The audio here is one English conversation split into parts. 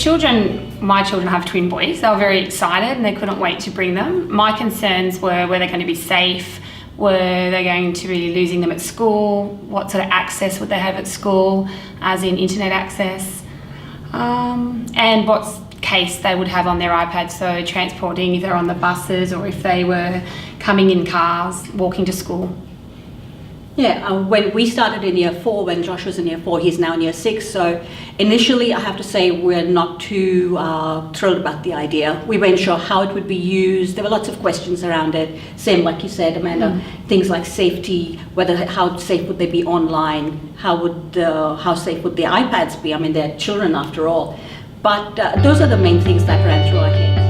my children have twin boys. They were very excited and they couldn't wait to bring them. My concerns were they're going to be safe? Were they going to be losing them at school? What sort of access would they have at school, as in internet access? And what case they would have on their iPads, so transporting if they're on the buses or if they were coming in cars, walking to school. Yeah, when we started in year 4, when Josh was in year 4, he's now in year 6. So initially, I have to say, we're not too thrilled about the idea. We weren't sure how it would be used. There were lots of questions around it. Same like you said, Amanda, things like safety, how safe would they be online? How safe would the iPads be? I mean, they're children after all. But those are the main things that ran through our heads.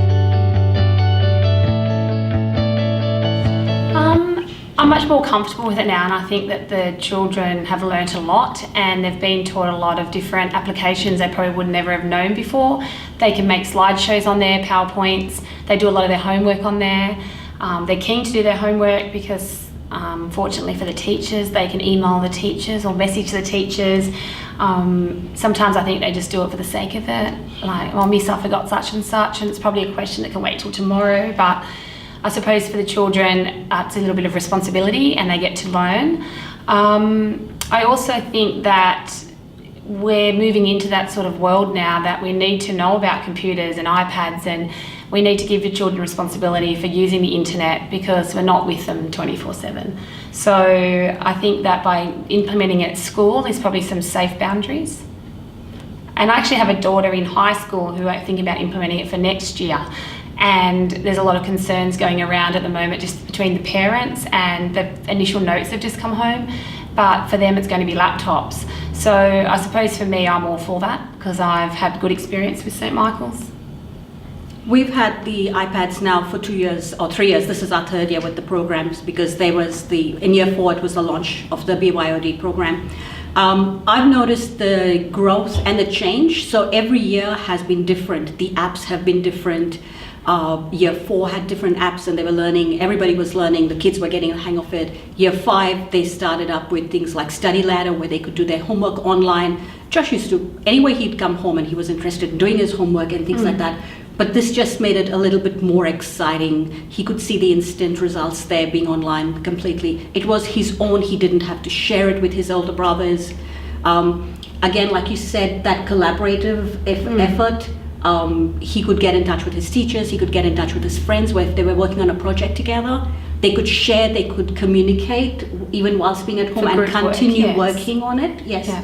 I'm much more comfortable with it now, and I think that the children have learnt a lot and they've been taught a lot of different applications they probably would never have known before. They can make slideshows on there, PowerPoints. They do a lot of their homework on there. They're keen to do their homework because fortunately for the teachers, they can email the teachers or message the teachers. Sometimes I think they just do it for the sake of it. Like, well, miss, I forgot such and such, and it's probably a question that can wait till tomorrow. But I suppose for the children, it's a little bit of responsibility and they get to learn. I also think that we're moving into that sort of world now that we need to know about computers and iPads, and we need to give the children responsibility for using the internet because we're not with them 24/7. So I think that by implementing it at school, there's probably some safe boundaries. And I actually have a daughter in high school who are thinking about implementing it for next year. And there's a lot of concerns going around at the moment just between the parents and the initial notes have just come home. But for them, it's going to be laptops. So I suppose for me, I'm all for that because I've had good experience with St. Michael's. We've had the iPads now for 2 years or 3 years. This is our 3rd year with the programs because in year 4, it was the launch of the BYOD program. I've noticed the growth and the change. So every year has been different. The apps have been different. Year 4 had different apps and they were learning, everybody was learning, the kids were getting a hang of it. Year 5, they started up with things like Study Ladder where they could do their homework online. Josh used to, anyway, he'd come home and he was interested in doing his homework and things like that. But this just made it a little bit more exciting. He could see the instant results there being online completely. It was his own, he didn't have to share it with his older brothers. Again, like you said, that collaborative effort. He could get in touch with his teachers, he could get in touch with his friends where if they were working on a project together, they could share, they could communicate even whilst being at home and continue working on it. Yes. Yeah.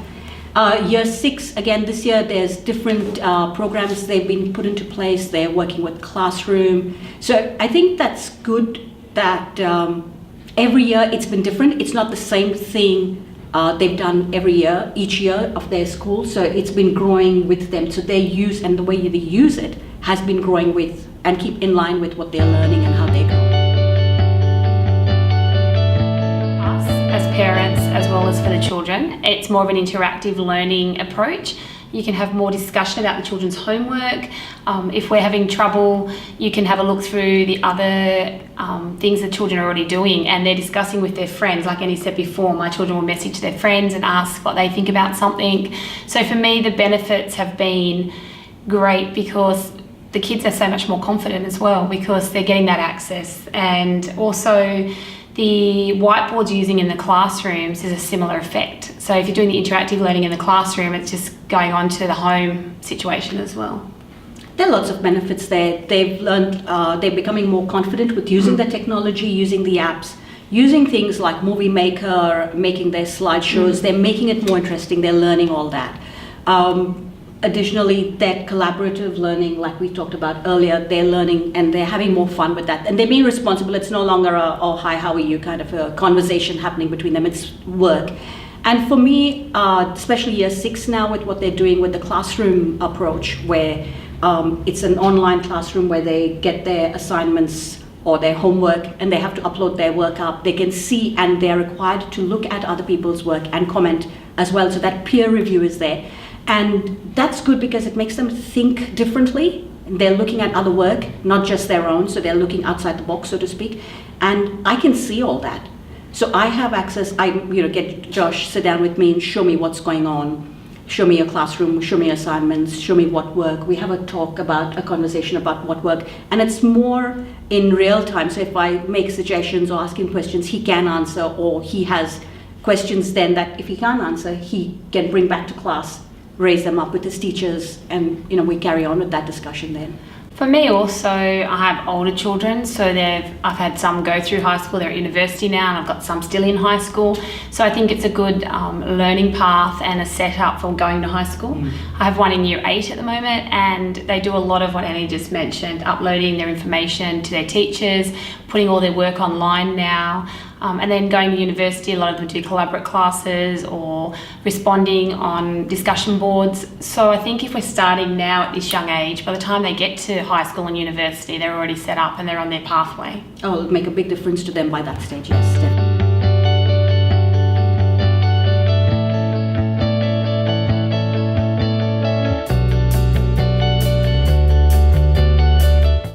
Year 6, again, this year there's different programs they've been put into place. They're working with Classroom. So I think that's good that every year it's been different. It's not the same thing they've done each year of their school, so it's been growing with them. So their use and the way they use it has been growing with and keep in line with what they're learning and how they grow. Us as parents, as well as for the children, it's more of an interactive learning approach. You can have more discussion about the children's homework. If we're having trouble, you can have a look through the other things the children are already doing and they're discussing with their friends. Like Annie said before, my children will message their friends and ask what they think about something. So for me, the benefits have been great because the kids are so much more confident as well because they're getting that access. And also the whiteboards using in the classrooms is a similar effect. So if you're doing the interactive learning in the classroom, it's just going on to the home situation as well. There are lots of benefits there. They've learned, they're becoming more confident with using the technology, using the apps, using things like Movie Maker, making their slideshows. They're making it more interesting. They're learning all that. Additionally, that collaborative learning, like we talked about earlier, they're learning and they're having more fun with that. And they're being responsible. It's no longer a, oh, hi, how are you kind of a conversation happening between them. It's work. And for me, especially year 6 now with what they're doing with the classroom approach, where it's an online classroom where they get their assignments or their homework and they have to upload their work up. They can see and they're required to look at other people's work and comment as well. So that peer review is there. And that's good because it makes them think differently. They're looking at other work, not just their own. So they're looking outside the box, so to speak. And I can see all that. So I have access. I get Josh sit down with me and show me what's going on. show me your classroom, show me assignments, show me what work. We have a conversation about what work, and it's more in real time. So if I make suggestions or ask him questions, he can answer, or he has questions then that if he can't answer, he can bring back to class, raise them up with his teachers, and we carry on with that discussion then. For me also, I have older children, so I've had some go through high school, they're at university now, and I've got some still in high school. So I think it's a good learning path and a setup for going to high school. I have one in year 8 at the moment, and they do a lot of what Annie just mentioned, uploading their information to their teachers, putting all their work online now. And then going to university, a lot of them do collaborate classes or responding on discussion boards. So I think if we're starting now at this young age, by the time they get to high school and university, they're already set up and they're on their pathway. Oh, it'll make a big difference to them by that stage, yes, definitely.